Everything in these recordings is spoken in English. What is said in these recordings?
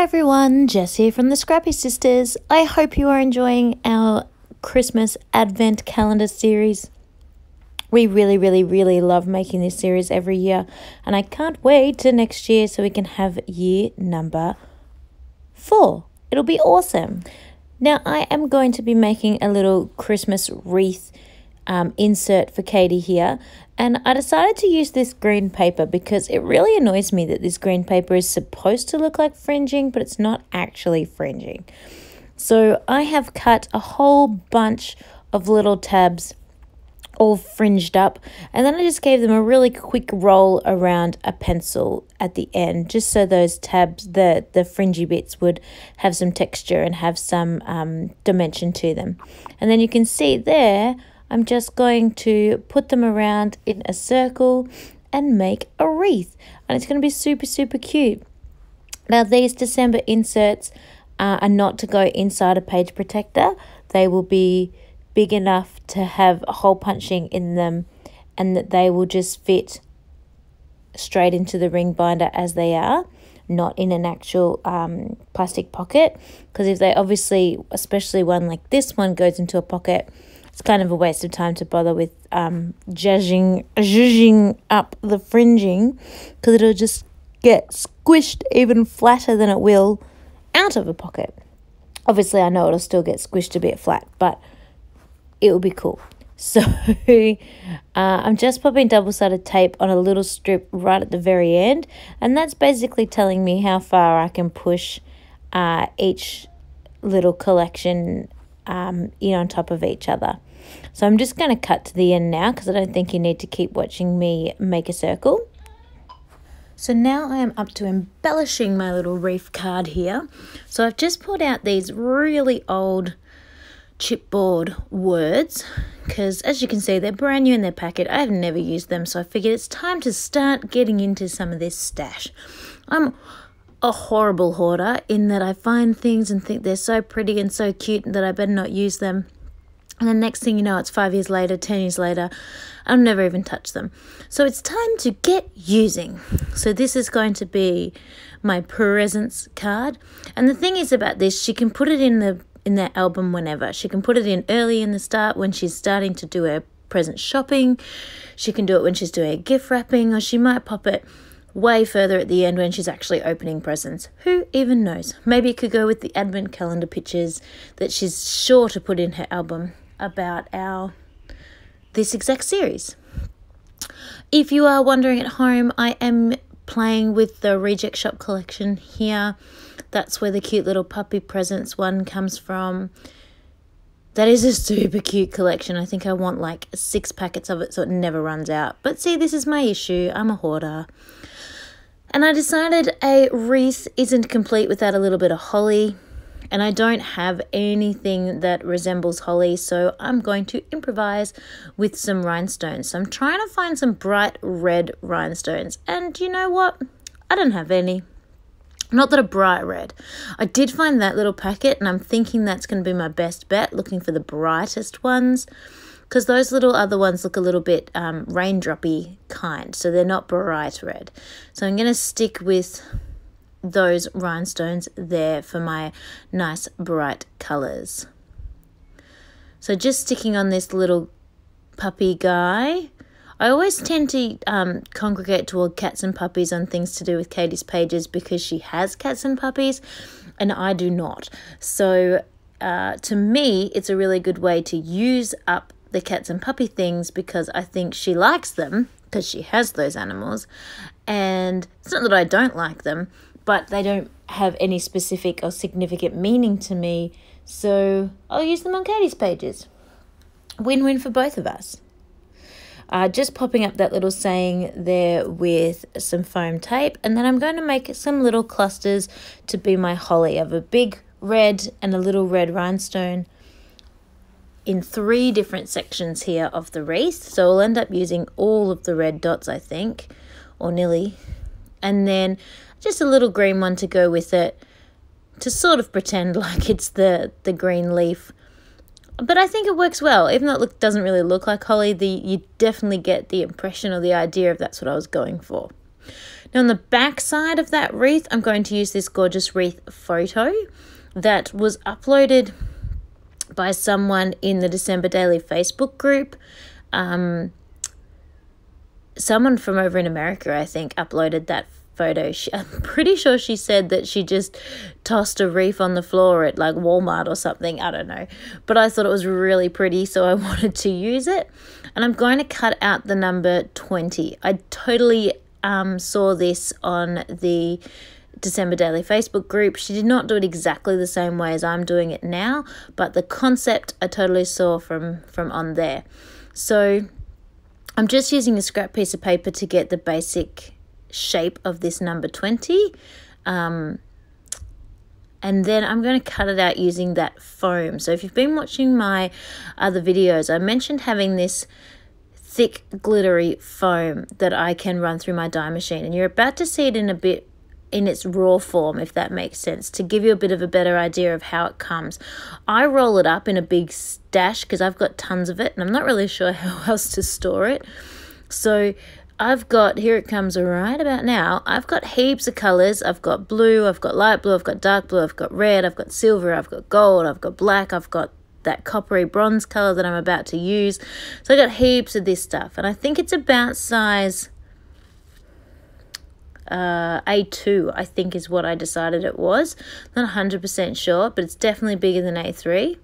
everyone, Jess here from the Scrappy Sisters. I hope you are enjoying our Christmas Advent Calendar series. We really love making this series every year, and I can't wait to next year so we can have year number 4. It'll be awesome. Now, I am going to be making a little Christmas wreath insert for Katie here, and I decided to use this green paper because it really annoys me that this green paper is supposed to look like fringing, but it's not actually fringing. So I have cut a whole bunch of little tabs all fringed up, and then I just gave them a really quick roll around a pencil at the end, just so those tabs, the fringy bits, would have some texture and have some dimension to them. And then you can see there, I'm just going to put them around in a circle and make a wreath. And it's going to be super cute. Now, these December inserts are not to go inside a page protector. They will be big enough to have hole punching in them, and that they will just fit straight into the ring binder as they are, not in an actual plastic pocket. Because if they obviously, especially one like this one, goes into a pocket, it's kind of a waste of time to bother with zhuzhing up the fringing, because it'll just get squished even flatter than it will out of a pocket. Obviously, I know it'll still get squished a bit flat, but it will be cool. So I'm just popping double-sided tape on a little strip right at the very end, and that's basically telling me how far I can push each little collection in on top of each other. So I'm just going to cut to the end now, because I don't think you need to keep watching me make a circle. So now I am up to embellishing my little wreath card here. So I've just pulled out these really old chipboard words, because as you can see, they're brand new in their packet. I have never used them, so I figured it's time to start getting into some of this stash. I'm a horrible hoarder in that I find things and think they're so pretty and so cute that I better not use them. And then next thing you know, it's 5 years later, 10 years later, I've never even touched them. So it's time to get using. So this is going to be my presents card. And the thing is about this, she can put it in the album whenever. She can put it in early in the start when she's starting to do her present shopping. She can do it when she's doing a gift wrapping, or she might pop it way further at the end when she's actually opening presents. Who even knows? Maybe it could go with the advent calendar pictures that she's sure to put in her album about this exact series. If you are wondering at home, I am playing with the Reject Shop collection here. That's where the cute little puppy presents one comes from. That is a super cute collection. I think I want like 6 packets of it so it never runs out. But see, this is my issue. I'm a hoarder. And I decided a wreath isn't complete without a little bit of holly. And I don't have anything that resembles holly, so I'm going to improvise with some rhinestones. So I'm trying to find some bright red rhinestones. And you know what? I don't have any. Not that a bright red. I did find that little packet, and I'm thinking that's going to be my best bet, looking for the brightest ones, because those little other ones look a little bit raindroppy kind, so they're not bright red. So I'm going to stick with those rhinestones there for my nice bright colours. So just sticking on this little puppy guy. I always tend to congregate toward cats and puppies on things to do with Katie's pages because she has cats and puppies and I do not. So to me, it's a really good way to use up the cats and puppy things because I think she likes them because she has those animals. And it's not that I don't like them, but they don't have any specific or significant meaning to me. So I'll use them on Katie's pages. Win-win for both of us. Just popping up that little saying there with some foam tape. And then I'm going to make some little clusters to be my holly. I have a big red and a little red rhinestone in 3 different sections here of the wreath. So we'll end up using all of the red dots, I think, or nearly. And then just a little green one to go with it to sort of pretend like it's the green leaf. But I think it works well. Even though it doesn't really look like holly, you definitely get the impression or the idea if that's what I was going for. Now on the back side of that wreath, I'm going to use this gorgeous wreath photo that was uploaded by someone in the December Daily Facebook group. Someone from over in America, I think, uploaded that photo. I'm pretty sure she said that she just tossed a wreath on the floor at like Walmart or something. I don't know. But I thought it was really pretty, so I wanted to use it. And I'm going to cut out the number 20. I totally saw this on the December Daily Facebook group. She did not do it exactly the same way as I'm doing it now, but the concept I totally saw from on there. So I'm just using a scrap piece of paper to get the basic shape of this number 20. And then I'm going to cut it out using that foam. So if you've been watching my other videos, I mentioned having this thick glittery foam that I can run through my die machine. And you're about to see it in its raw form, if that makes sense, to give you a bit of a better idea of how it comes. I roll it up in a big stash because I've got tons of it and I'm not really sure how else to store it. So I've got, here it comes right about now, I've got heaps of colours. I've got blue, I've got light blue, I've got dark blue, I've got red, I've got silver, I've got gold, I've got black, I've got that coppery bronze colour that I'm about to use. So I got heaps of this stuff, and I think it's about size A2, I think is what I decided it was. Not 100% sure, but it's definitely bigger than A3.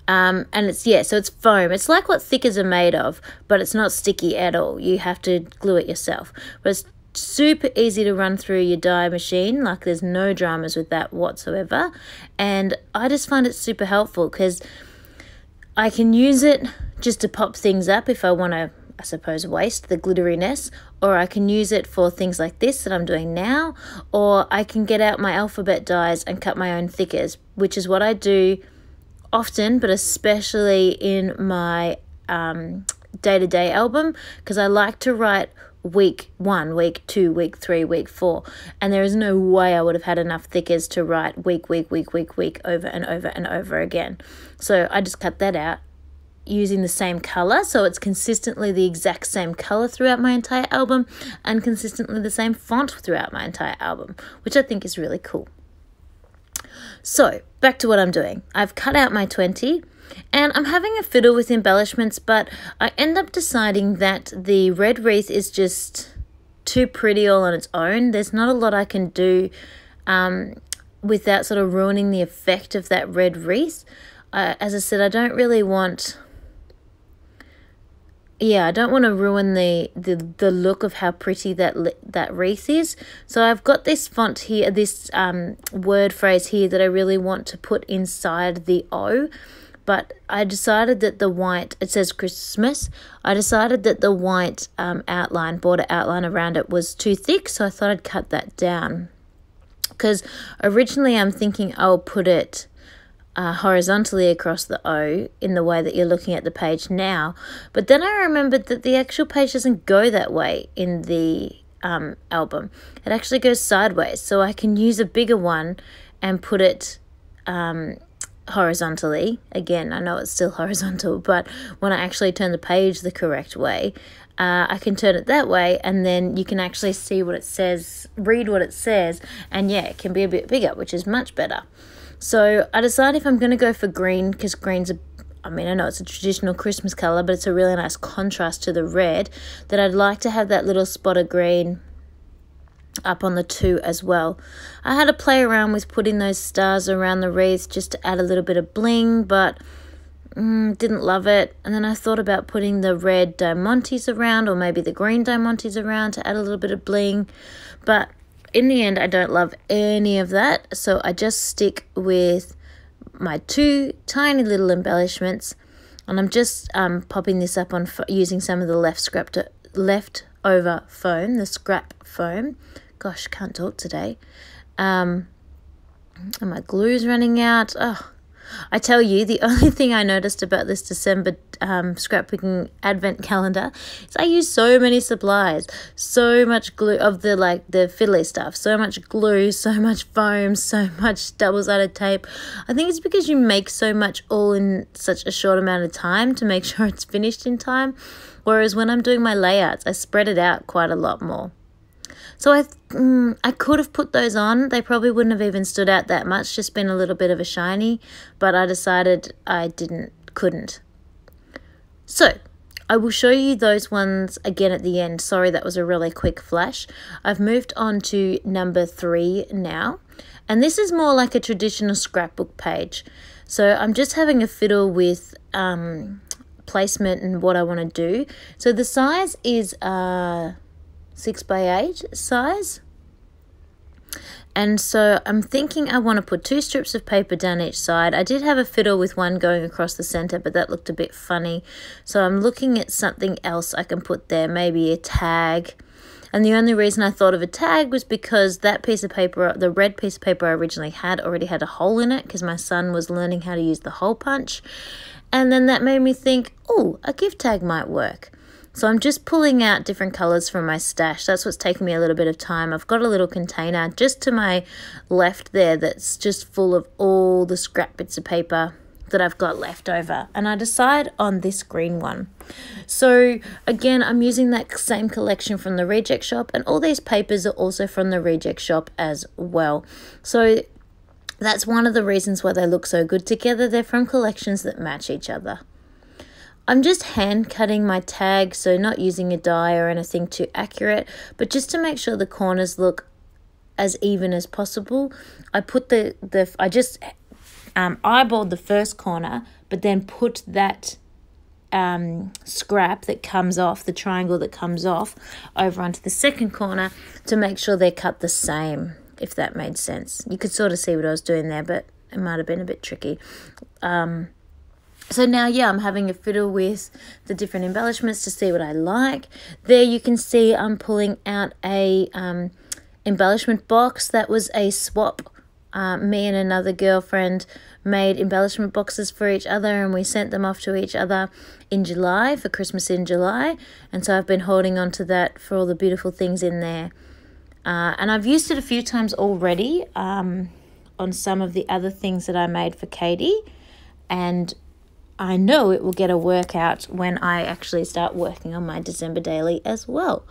And it's, yeah, so it's foam. It's like what thickers are made of, but it's not sticky at all. You have to glue it yourself. But it's super easy to run through your die machine. Like, there's no dramas with that whatsoever. And I just find it super helpful because I can use it just to pop things up if I want to, I suppose, waste the glitteriness, or I can use it for things like this that I'm doing now, or I can get out my alphabet dies and cut my own thickers, which is what I do often, but especially in my day-to-day album, because I like to write week 1, week 2, week 3, week 4, and there is no way I would have had enough thickers to write week over and over and over again. So I just cut that out using the same color, so it's consistently the exact same color throughout my entire album and consistently the same font throughout my entire album, which I think is really cool. So back to what I'm doing. I've cut out my 20 and I'm having a fiddle with embellishments, but I end up deciding that the red wreath is just too pretty all on its own. There's not a lot I can do without sort of ruining the effect of that red wreath. As I said, I don't really want... I don't want to ruin the look of how pretty that wreath is. So I've got this font here, this word phrase here that I really want to put inside the O. But I decided that the white, it says Christmas, I decided that the white border outline around it was too thick. So I thought I'd cut that down. Because originally I'm thinking I'll put it horizontally across the O in the way that you're looking at the page now. But then I remembered that the actual page doesn't go that way in the album. It actually goes sideways. So I can use a bigger one and put it horizontally. Again, I know it's still horizontal, but when I actually turn the page the correct way, I can turn it that way, and then you can actually see what it says, read what it says, and yeah, it can be a bit bigger, which is much better. So I decided if I'm going to go for green, because green's I know it's a traditional Christmas colour, but it's a really nice contrast to the red, that I'd like to have that little spot of green up on the 2 as well. I had to play around with putting those stars around the wreath just to add a little bit of bling, but didn't love it. And then I thought about putting the red diamantes around, or maybe the green diamantes around to add a little bit of bling, but in the end I don't love any of that, so I just stick with my 2 tiny little embellishments, and I'm just popping this up on using some of the leftover foam, the scrap foam. Gosh, can't talk today. And my glue's running out. Oh, I tell you, the only thing I noticed about this December scrapbooking advent calendar is I use so many supplies, so much glue of the fiddly stuff, so much glue, so much foam, so much double-sided tape. I think it's because you make so much all in such a short amount of time to make sure it's finished in time, whereas when I'm doing my layouts, I spread it out quite a lot more. So I could have put those on. They probably wouldn't have even stood out that much, just been a little bit of a shiny, but I decided I couldn't. So I will show you those ones again at the end. Sorry, that was a really quick flash. I've moved on to number 3 now, and this is more like a traditional scrapbook page. So I'm just having a fiddle with placement and what I want to do. So the size is 6x8 size, and so I'm thinking I want to put 2 strips of paper down each side. I did have a fiddle with one going across the center, but that looked a bit funny, so I'm looking at something else I can put there, maybe a tag. And the only reason I thought of a tag was because that piece of paper, the red piece of paper I originally had, already had a hole in it because my son was learning how to use the hole punch. And then that made me think, oh, a gift tag might work. So I'm just pulling out different colours from my stash. That's what's taking me a little bit of time. I've got a little container just to my left there that's just full of all the scrap bits of paper that I've got left over. And I decide on this green one. So again, I'm using that same collection from the reject shop, and all these papers are also from the reject shop as well. So that's one of the reasons why they look so good together. They're from collections that match each other. I'm just hand cutting my tag, so not using a die or anything too accurate, but just to make sure the corners look as even as possible. I put I just eyeballed the first corner, but then put that scrap that comes off, the triangle that comes off, over onto the second corner to make sure they're cut the same, if that made sense. You could sort of see what I was doing there, but it might have been a bit tricky. So now, yeah, I'm having a fiddle with the different embellishments to see what I like. There you can see I'm pulling out a embellishment box. That was a swap. Me and another girlfriend made embellishment boxes for each other, and we sent them off to each other in July, for Christmas in July. And so I've been holding on to that for all the beautiful things in there. And I've used it a few times already on some of the other things that I made for Katie. And I know it will get a workout when I actually start working on my December daily as well.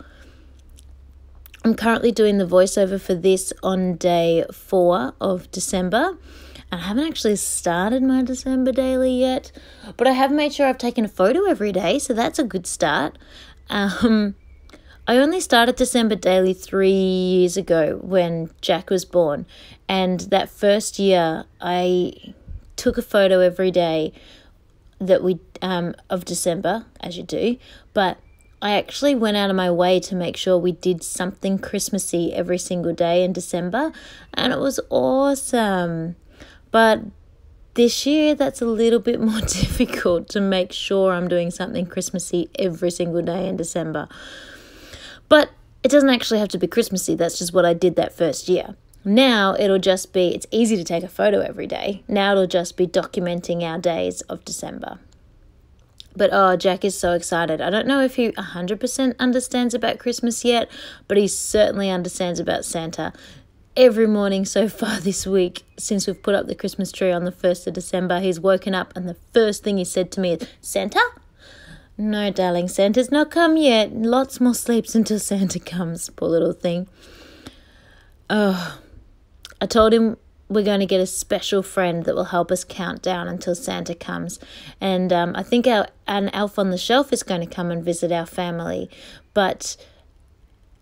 I'm currently doing the voiceover for this on day 4 of December. I haven't actually started my December daily yet, but I have made sure I've taken a photo every day, so that's a good start. I only started December daily 3 years ago when Jack was born, and that first year I took a photo every day that we of December, as you do, but I actually went out of my way to make sure we did something Christmassy every single day in December, and it was awesome. But this year, that's a little bit more difficult to make sure I'm doing something Christmassy every single day in December. But it doesn't actually have to be Christmassy. That's just what I did that first year. Now it'll just be, it's easy to take a photo every day. Now it'll just be documenting our days of December. But oh, Jack is so excited. I don't know if he 100% understands about Christmas yet, but he certainly understands about Santa. Every morning so far this week, since we've put up the Christmas tree on the 1st of December, he's woken up and the first thing he said to me is, "Santa?" No, darling, Santa's not come yet. Lots more sleeps until Santa comes, poor little thing. Oh, I told him we're going to get a special friend that will help us count down until Santa comes. And I think an elf on the shelf is going to come and visit our family. But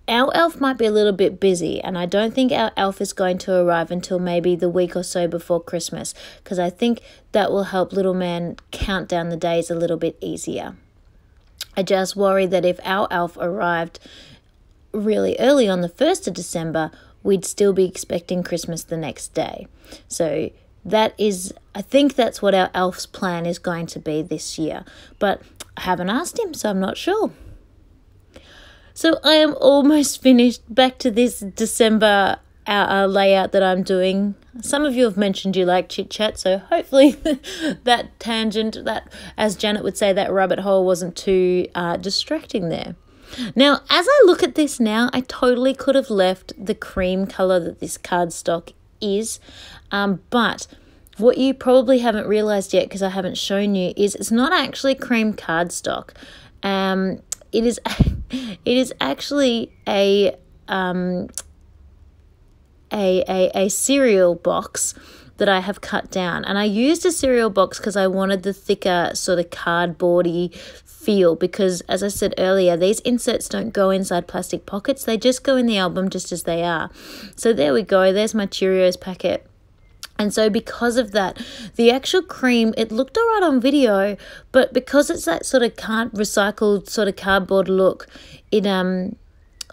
our elf might be a little bit busy, and I don't think our elf is going to arrive until maybe the week or so before Christmas, because I think that will help little man count down the days a little bit easier. I just worry that if our elf arrived really early on the 1st of December, we'd still be expecting Christmas the next day. So that is, I think that's what our elf's plan is going to be this year. But I haven't asked him, so I'm not sure. So I am almost finished. Back to this December layout that I'm doing. Some of you have mentioned you like chit chat, so hopefully that tangent, that, as Janet would say, that rabbit hole wasn't too distracting there. Now, as I look at this now, I totally could have left the cream colour that this cardstock is, but what you probably haven't realised yet, because I haven't shown you, is it's not actually cream cardstock. It is actually a a cereal box that I have cut down. And I used a cereal box because I wanted the thicker sort of cardboardy feel, because as I said earlier, these inserts don't go inside plastic pockets. They just go in the album just as they are. So there we go. There's my Cheerios packet. And so because of that, the actual cream, it looked all right on video, but because it's that sort of recycled sort of cardboard look, it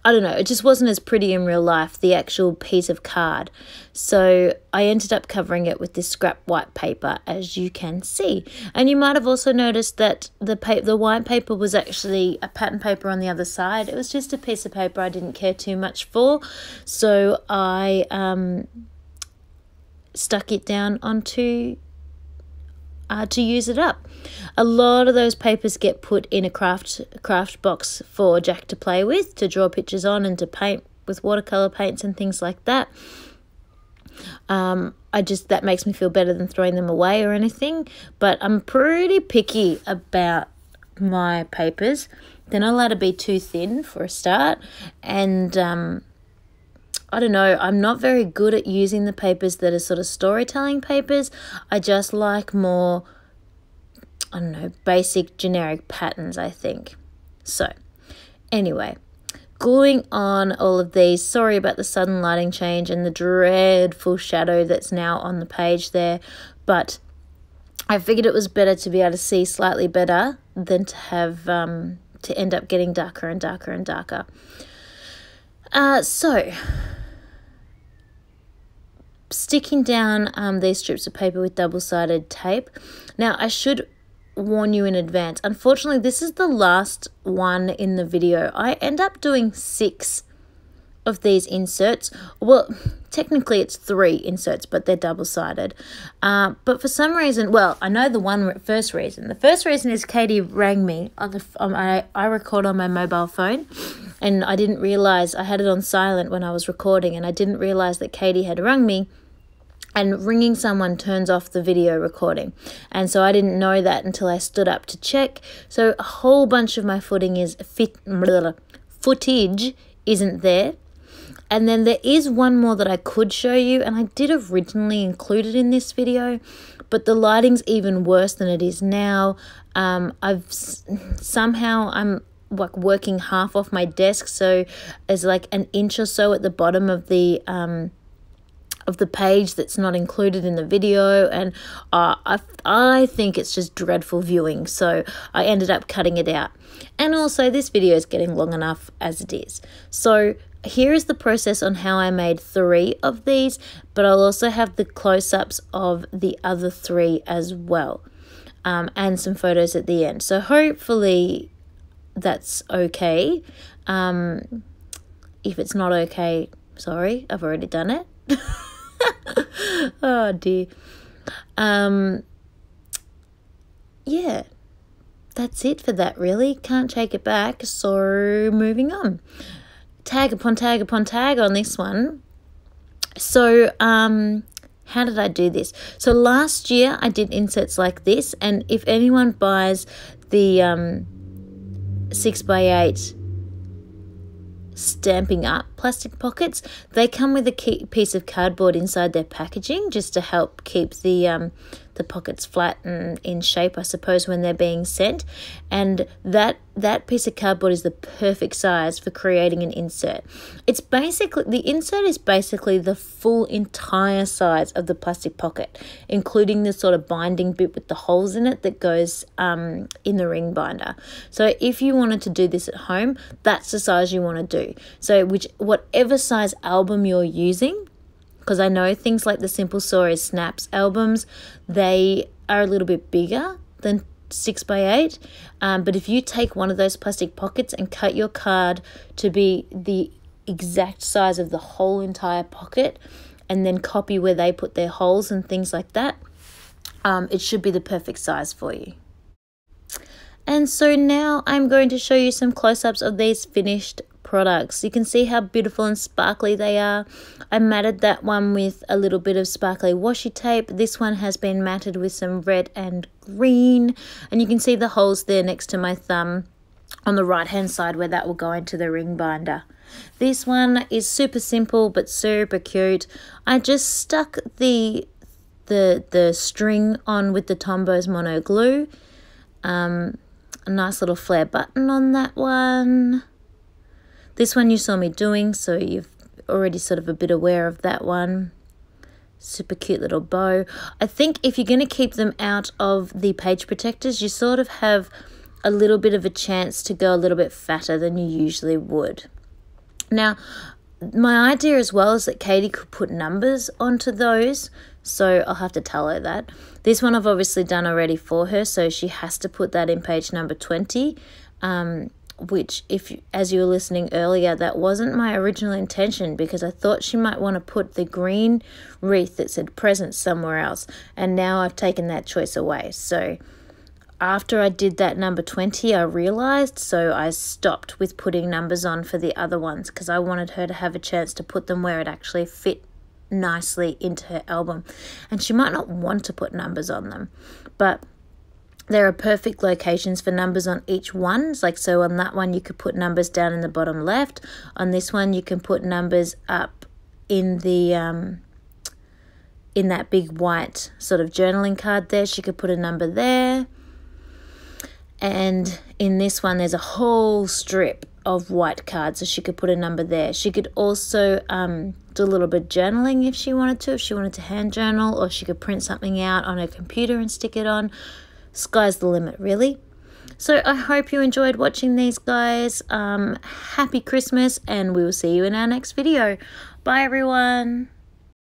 I don't know, it just wasn't as pretty in real life, the actual piece of card. So I ended up covering it with this scrap white paper, as you can see. And you might have also noticed that the white paper was actually a pattern paper on the other side. It was just a piece of paper I didn't care too much for. So I stuck it down onto to use it up. A lot of those papers get put in a craft box for Jack to play with, to draw pictures on and to paint with watercolor paints and things like that. That makes me feel better than throwing them away or anything, but I'm pretty picky about my papers. They're not allowed to be too thin for a start, and I don't know, I'm not very good at using the papers that are sort of storytelling papers. I just like more, I don't know, basic generic patterns, I think. So, anyway, gluing on all of these. Sorry about the sudden lighting change and the dreadful shadow that's now on the page there, but I figured it was better to be able to see slightly better than to have to end up getting darker and darker and darker. So sticking down these strips of paper with double-sided tape. Now, I should warn you in advance. Unfortunately, this is the last one in the video. I end up doing 6 of these inserts. Well, technically it's 3 inserts, but they're double-sided. But for some reason, well, I know the first reason. The first reason is Katie rang me I record on my mobile phone, and I didn't realize I had it on silent when I was recording, and I didn't realize that Katie had rung me. And ringing someone turns off the video recording. And so I didn't know that until I stood up to check. So a whole bunch of my footage isn't there. And then there is one more that I could show you, and I did originally include it in this video, but the lighting's even worse than it is now. I'm like working half off my desk, so there's like an inch or so at the bottom of the page that's not included in the video, and I think it's just dreadful viewing, so I ended up cutting it out. And also, this video is getting long enough as it is. So here is the process on how I made 3 of these, but I'll also have the close-ups of the other 3 as well, and some photos at the end. So hopefully that's okay. If it's not okay, sorry, I've already done it. Oh dear. Yeah, that's it for that, really. Can't take it back, so moving on. Tag upon tag upon tag on this one. So how did I do this? So last year I did inserts like this, and if anyone buys the 6x8 Stampin' Up plastic pockets, they come with a piece of cardboard inside their packaging just to help keep the pockets flat and in shape, I suppose, when they're being sent. And that piece of cardboard is the perfect size for creating an insert. It's basically, the insert is basically the full entire size of the plastic pocket, including the sort of binding bit with the holes in it that goes in the ring binder. So if you wanted to do this at home, that's the size you want to do. So whatever size album you're using, because I know things like the Simple Stories Snaps albums, they are a little bit bigger than 6x8. But if you take one of those plastic pockets and cut your card to be the exact size of the whole entire pocket, and then copy where they put their holes and things like that, it should be the perfect size for you. And so now I'm going to show you some close-ups of these finished products. You can see how beautiful and sparkly they are. I matted that one with a little bit of sparkly washi tape. This one has been matted with some red and green, and you can see the holes there next to my thumb on the right hand side where that will go into the ring binder. This one is super simple but super cute. I just stuck the string on with the Tombows Mono glue. A nice little flare button on that one. This one you saw me doing, so you've already sort of a bit aware of that one. Super cute little bow. I think if you're going to keep them out of the page protectors, you sort of have a little bit of a chance to go a little bit fatter than you usually would. Now, my idea as well is that Katie could put numbers onto those, so I'll have to tell her that. This one I've obviously done already for her, so she has to put that in page number 20, which, as you were listening earlier, that wasn't my original intention, because I thought she might want to put the green wreath that said presents somewhere else, and now I've taken that choice away. So after I did that number 20, I realised, so I stopped with putting numbers on for the other ones, because I wanted her to have a chance to put them where it actually fit nicely into her album. And she might not want to put numbers on them, but there are perfect locations for numbers on each one. Like, so on that one you could put numbers down in the bottom left. On this one you can put numbers up in the in that big white sort of journaling card there. She could put a number there. And in this one there's a whole strip of white cards, so she could put a number there. She could also do a little bit of journaling if she wanted to hand journal, or she could print something out on her computer and stick it on. Sky's the limit, really. So I hope you enjoyed watching these, guys. Happy Christmas, and we will see you in our next video. Bye, everyone.